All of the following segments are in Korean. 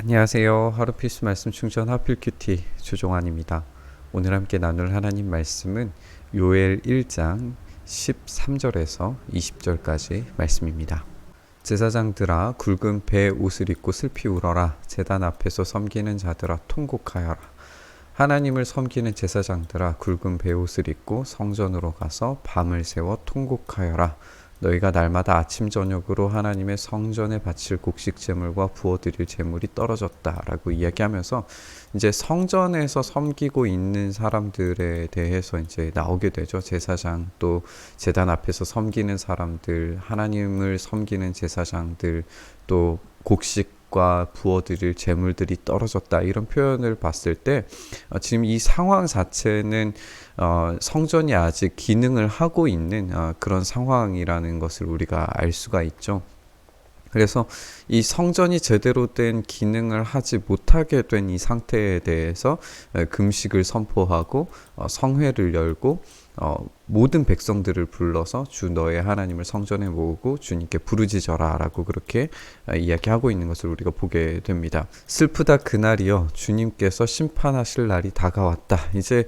안녕하세요. 하루 필수 말씀 충전 하필 큐티 조종환입니다. 오늘 함께 나눌 하나님 말씀은 요엘 1장 13절에서 20절까지 말씀입니다. 제사장들아 굵은 배 옷을 입고 슬피 울어라. 제단 앞에서 섬기는 자들아 통곡하여라. 하나님을 섬기는 제사장들아 굵은 배 옷을 입고 성전으로 가서 밤을 새워 통곡하여라. 너희가 날마다 아침 저녁으로 하나님의 성전에 바칠 곡식 제물과 부어드릴 제물이 떨어졌다라고 이야기하면서 이제 성전에서 섬기고 있는 사람들에 대해서 이제 나오게 되죠. 제사장, 또 제단 앞에서 섬기는 사람들, 하나님을 섬기는 제사장들, 또 곡식과 부어드릴 제물들이 떨어졌다, 이런 표현을 봤을 때 지금 이 상황 자체는 성전이 아직 기능을 하고 있는 그런 상황이라는 것을 우리가 알 수가 있죠. 그래서 이 성전이 제대로 된 기능을 하지 못하게 된 이 상태에 대해서 금식을 선포하고 성회를 열고 모든 백성들을 불러서 주 너의 하나님을 성전에 모으고 주님께 부르짖어라 라고 그렇게 이야기하고 있는 것을 우리가 보게 됩니다. 슬프다 그날이여, 주님께서 심판하실 날이 다가왔다. 이제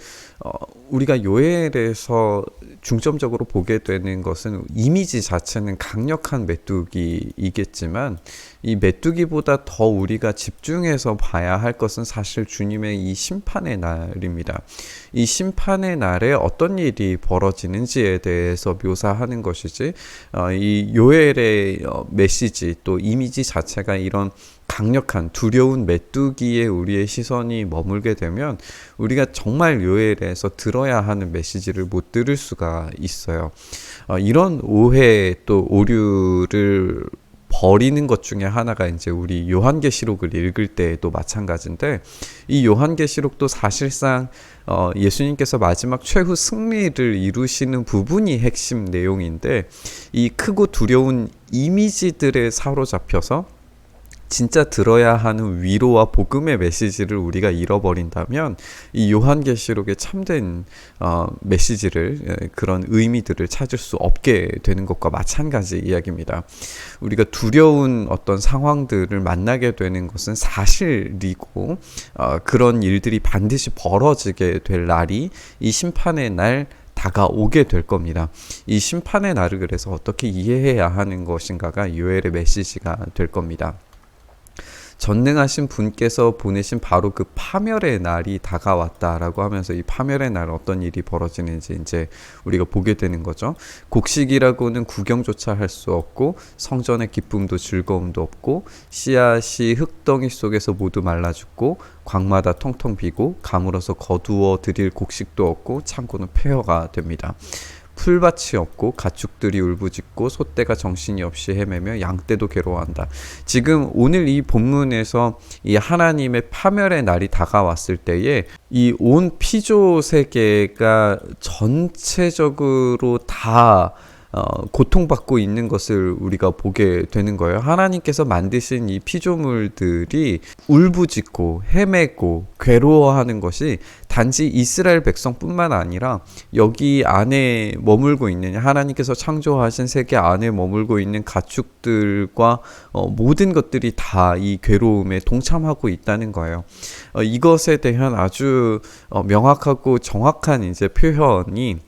우리가 요엘에서 중점적으로 보게 되는 것은 이미지 자체는 강력한 메뚜기이겠지만 이 메뚜기보다 더 우리가 집중해서 봐야 할 것은 사실 주님의 이 심판의 날입니다. 이 심판의 날에 어떤 일이 벌어지는지에 대해서 묘사하는 것이지, 이 요엘의 메시지 또 이미지 자체가 이런 강력한 두려운 메뚜기에 우리의 시선이 머물게 되면 우리가 정말 요엘에서 들어야 하는 메시지를 못 들을 수가 있어요. 이런 오해 또 오류를 버리는 것 중에 하나가 이제 우리 요한계시록을 읽을 때도 마찬가지인데, 이 요한계시록도 사실상 예수님께서 마지막 최후 승리를 이루시는 부분이 핵심 내용인데, 이 크고 두려운 이미지들에 사로잡혀서 진짜 들어야 하는 위로와 복음의 메시지를 우리가 잃어버린다면 이 요한계시록의 참된 메시지를, 그런 의미들을 찾을 수 없게 되는 것과 마찬가지 이야기입니다. 우리가 두려운 어떤 상황들을 만나게 되는 것은 사실이고 그런 일들이 반드시 벌어지게 될 날이 이 심판의 날 다가오게 될 겁니다. 이 심판의 날을 그래서 어떻게 이해해야 하는 것인가가 요엘의 메시지가 될 겁니다. 전능하신 분께서 보내신 바로 그 파멸의 날이 다가왔다라고 하면서 이 파멸의 날 어떤 일이 벌어지는지 이제 우리가 보게 되는 거죠. 곡식이라고는 구경조차 할 수 없고 성전의 기쁨도 즐거움도 없고 씨앗이 흙덩이 속에서 모두 말라 죽고 광마다 텅텅 비고 가물어서 거두어 드릴 곡식도 없고 창고는 폐허가 됩니다. 풀밭이 없고 가축들이 울부짖고 소떼가 정신이 없이 헤매며 양떼도 괴로워한다. 지금 오늘 이 본문에서 이 하나님의 파멸의 날이 다가왔을 때에 이 온 피조 세계가 전체적으로 다 고통받고 있는 것을 우리가 보게 되는 거예요. 하나님께서 만드신 이 피조물들이 울부짖고 헤매고 괴로워하는 것이 단지 이스라엘 백성뿐만 아니라 여기 안에 머물고 있는, 하나님께서 창조하신 세계 안에 머물고 있는 가축들과 모든 것들이 다 이 괴로움에 동참하고 있다는 거예요. 이것에 대한 아주 명확하고 정확한 이제 표현이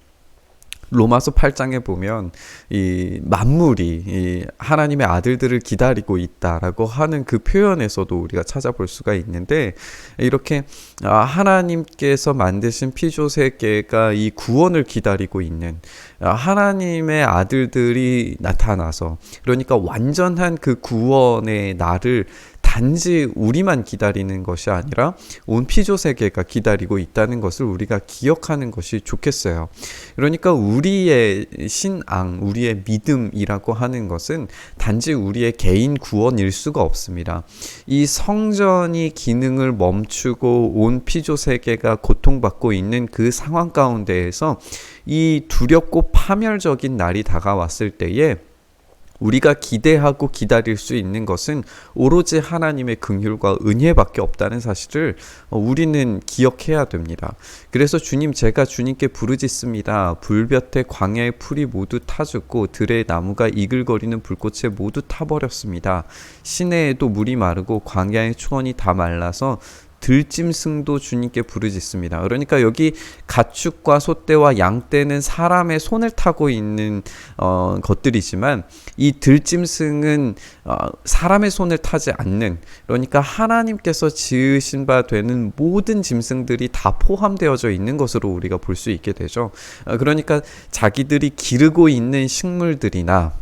로마서 8장에 보면 이 만물이 이 하나님의 아들들을 기다리고 있다라고 하는 그 표현에서도 우리가 찾아볼 수가 있는데, 이렇게 하나님께서 만드신 피조 세계가 이 구원을 기다리고 있는 하나님의 아들들이 나타나서, 그러니까 완전한 그 구원의 날을 단지 우리만 기다리는 것이 아니라 온 피조 세계가 기다리고 있다는 것을 우리가 기억하는 것이 좋겠어요. 그러니까 우리의 신앙, 우리의 믿음이라고 하는 것은 단지 우리의 개인 구원일 수가 없습니다. 이 성전이 기능을 멈추고 온 피조 세계가 고통받고 있는 그 상황 가운데에서 이 두렵고 파멸적인 날이 다가왔을 때에 우리가 기대하고 기다릴 수 있는 것은 오로지 하나님의 긍휼과 은혜밖에 없다는 사실을 우리는 기억해야 됩니다. 그래서 주님, 제가 주님께 부르짖습니다. 불볕에 광야의 풀이 모두 타 죽고 들의 나무가 이글거리는 불꽃에 모두 타버렸습니다. 시내에도 물이 마르고 광야의 초원이 다 말라서 들짐승도 주님께 부르짖습니다. 그러니까 여기 가축과 소떼와 양떼는 사람의 손을 타고 있는 것들이지만 이 들짐승은 사람의 손을 타지 않는, 그러니까 하나님께서 지으신 바 되는 모든 짐승들이 다 포함되어져 있는 것으로 우리가 볼 수 있게 되죠. 그러니까 자기들이 기르고 있는 식물들이나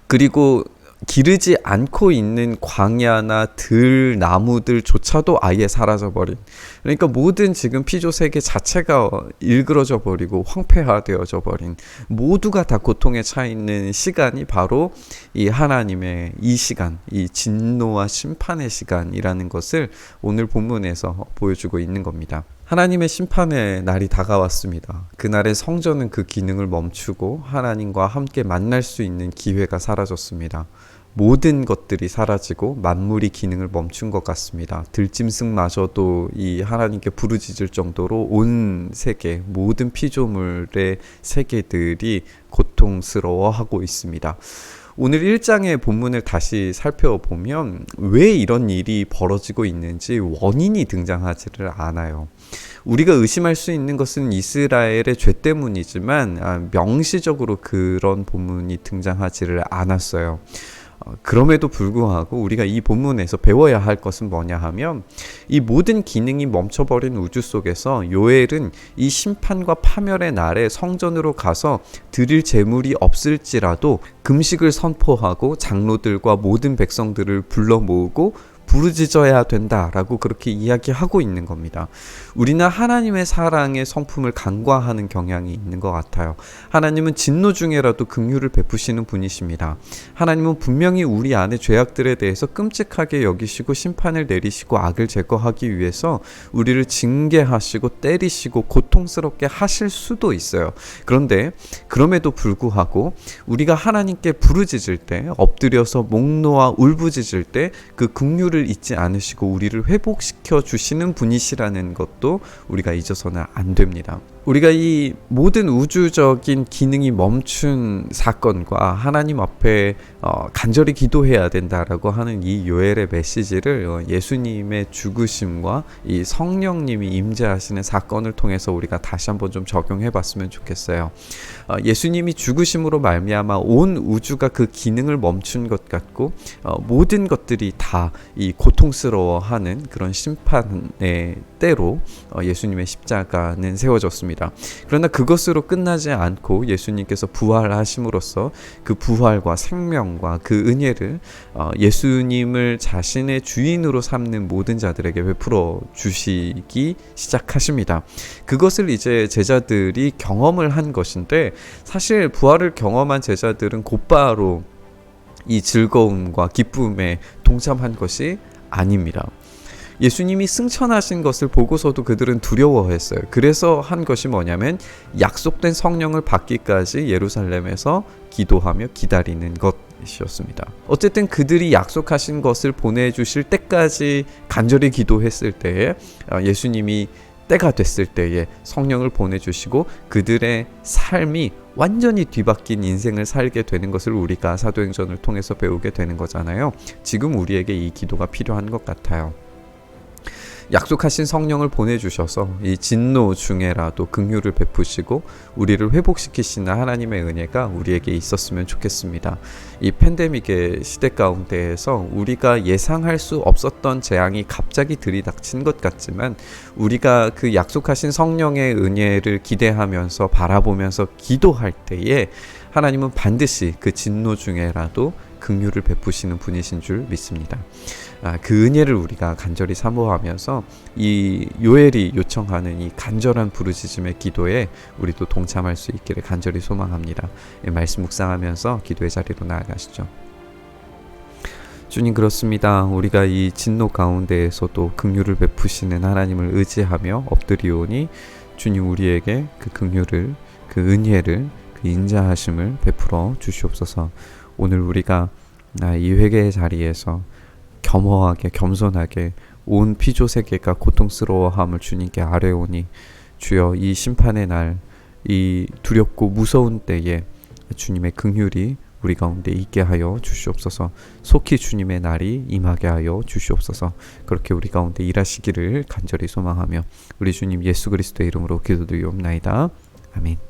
그리고 기르지 않고 있는 광야나 들 나무들조차도 아예 사라져버린, 그러니까 모든 지금 피조 세계 자체가 일그러져 버리고 황폐화되어져 버린, 모두가 다 고통에 차 있는 시간이 바로 이 하나님의 이 시간, 이 진노와 심판의 시간이라는 것을 오늘 본문에서 보여주고 있는 겁니다. 하나님의 심판의 날이 다가왔습니다. 그날의 성전은 그 기능을 멈추고 하나님과 함께 만날 수 있는 기회가 사라졌습니다. 모든 것들이 사라지고 만물이 기능을 멈춘 것 같습니다. 들짐승마저도 이 하나님께 부르짖을 정도로 온 세계, 모든 피조물의 세계들이 고통스러워하고 있습니다. 오늘 1장의 본문을 다시 살펴보면 왜 이런 일이 벌어지고 있는지 원인이 등장하지를 않아요. 우리가 의심할 수 있는 것은 이스라엘의 죄 때문이지만 명시적으로 그런 본문이 등장하지를 않았어요. 그럼에도 불구하고 우리가 이 본문에서 배워야 할 것은 뭐냐 하면, 이 모든 기능이 멈춰버린 우주 속에서 요엘은 이 심판과 파멸의 날에 성전으로 가서 드릴 제물이 없을지라도 금식을 선포하고 장로들과 모든 백성들을 불러 모으고 부르짖어야 된다라고 그렇게 이야기하고 있는 겁니다. 우리는 하나님의 사랑의 성품을 간과하는 경향이 있는 것 같아요. 하나님은 진노 중에라도 긍휼을 베푸시는 분이십니다. 하나님은 분명히 우리 안의 죄악들에 대해서 끔찍하게 여기시고 심판을 내리시고 악을 제거하기 위해서 우리를 징계하시고 때리시고 고통스럽게 하실 수도 있어요. 그런데 그럼에도 불구하고 우리가 하나님께 부르짖을 때, 엎드려서 목 놓아 울부짖을 때 그 긍휼을 잊지 않으시고 우리를 회복시켜 주시는 분이시라는 것도 우리가 잊어서는 안 됩니다. 우리가 이 모든 우주적인 기능이 멈춘 사건과 하나님 앞에 간절히 기도해야 된다라고 하는 이 요엘의 메시지를 예수님의 죽으심과 이 성령님이 임재하시는 사건을 통해서 우리가 다시 한번 좀 적용해 봤으면 좋겠어요. 예수님이 죽으심으로 말미암아 온 우주가 그 기능을 멈춘 것 같고 모든 것들이 다 이 고통스러워하는 그런 심판의 때로 예수님의 십자가는 세워졌습니다. 그러나 그것으로 끝나지 않고 예수님께서 부활하심으로써 그 부활과 생명과 그 은혜를 예수님을 자신의 주인으로 삼는 모든 자들에게 베풀어 주시기 시작하십니다. 그것을 이제 제자들이 경험을 한 것인데, 사실 부활을 경험한 제자들은 곧바로 이 즐거움과 기쁨에 동참한 것이 아닙니다. 예수님이 승천하신 것을 보고서도 그들은 두려워했어요. 그래서 한 것이 뭐냐면 약속된 성령을 받기까지 예루살렘에서 기도하며 기다리는 것이었습니다. 어쨌든 그들이 약속하신 것을 보내주실 때까지 간절히 기도했을 때에 예수님이 때가 됐을 때에 성령을 보내주시고 그들의 삶이 완전히 뒤바뀐 인생을 살게 되는 것을 우리가 사도행전을 통해서 배우게 되는 거잖아요. 지금 우리에게 이 기도가 필요한 것 같아요. 약속하신 성령을 보내주셔서 이 진노 중에라도 긍휼을 베푸시고 우리를 회복시키시는 하나님의 은혜가 우리에게 있었으면 좋겠습니다. 이 팬데믹의 시대 가운데에서 우리가 예상할 수 없었던 재앙이 갑자기 들이닥친 것 같지만 우리가 그 약속하신 성령의 은혜를 기대하면서 바라보면서 기도할 때에 하나님은 반드시 그 진노 중에라도 긍휼을 베푸시는 분이신 줄 믿습니다. 그 은혜를 우리가 간절히 사모하면서 이 요엘이 요청하는 이 간절한 부르짖음의 기도에 우리도 동참할 수 있기를 간절히 소망합니다. 말씀 묵상하면서 기도의 자리로 나아가시죠. 주님, 그렇습니다. 우리가 이 진노 가운데에서도 긍휼을 베푸시는 하나님을 의지하며 엎드리오니 주님, 우리에게 그 긍휼을, 그 은혜를, 그 인자하심을 베풀어 주시옵소서. 오늘 우리가 이 회개의 자리에서 겸허하게 겸손하게 온 피조 세계가 고통스러워함을 주님께 아뢰오니 주여 이 심판의 날, 이 두렵고 무서운 때에 주님의 긍휼이 우리 가운데 있게 하여 주시옵소서. 속히 주님의 날이 임하게 하여 주시옵소서. 그렇게 우리 가운데 일하시기를 간절히 소망하며 우리 주님 예수 그리스도의 이름으로 기도드리옵나이다. 아멘.